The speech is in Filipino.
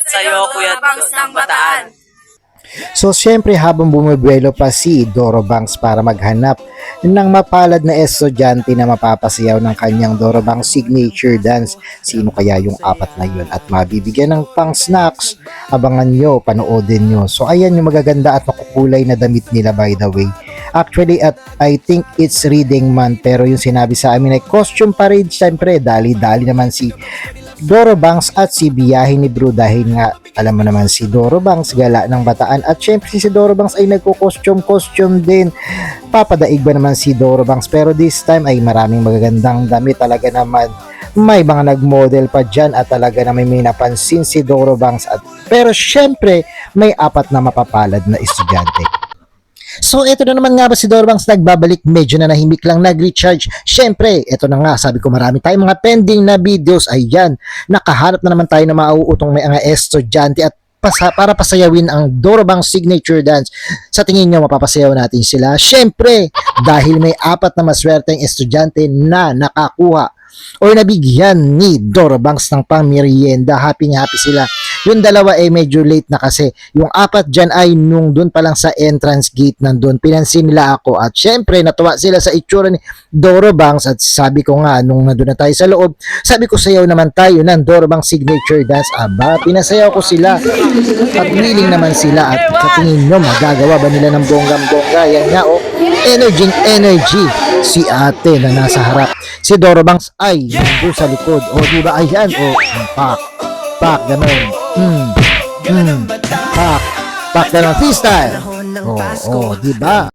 Sa'yo, Kuya Bangs ng Bataan. So syempre habang bumubuelo pa si Doro Bangs para maghanap ng mapalad na estudyante na mapapasayaw ng kanyang Doro Bangs signature dance, sino kaya yung apat na yun at mabibigyan ng pang snacks? Abangan nyo, panoodin nyo. So ayan yung magaganda at makukulay na damit nila, by the way. Actually at I think it's reading month, pero yung sinabi sa amin ay costume parade, syempre dali-dali naman si Doro Bangs at si Biyahe ni Bru, dahil nga alam mo naman si Doro Bangs gala ng Bataan at syempre si Doro Bangs ay nagko-costume din. Papadaig ba naman si Doro Bangs, pero this time ay maraming magagandang damit talaga naman. May mga nag-model pa dyan at talaga na may napansin si Doro Bangs at pero syempre may apat na mapapalad na estudyante. So ito na naman nga ba si Doro Bangs nagbabalik, medyo na nahimik lang, nag-recharge. Syempre, ito na nga, sabi ko marami tayong mga pending na videos. Ayan, nakahanap na naman tayo na mauutong may mga estudyante at para pasayawin ang Doro Bangs signature dance. Sa tingin nyo, mapapasayaw natin sila? Syempre, dahil may apat na maswerteng estudyante na nakakuha or nabigyan ni Doro Bangs ng pang-merienda. Happy sila. Yung dalawa ay medyo late na kasi. Yung apat dyan ay nung dun pa lang sa entrance gate nandun. Pinansin nila ako at syempre natuwa sila sa itsura ni Doro Bangs at sabi ko nga nung nandun na tayo sa loob, sabi ko sayaw naman tayo ng Doro Bangs signature dance. Aba, pinasayaw ko sila at willing naman sila at sa tingin nyo magagawa ba nila ng bonggang-bongga? Yan nga energy si ate na nasa harap. Si Doro Bangs ay nandun sa likod. O diba ayan, pak, ganun. Pak, ganun, freestyle. Diba?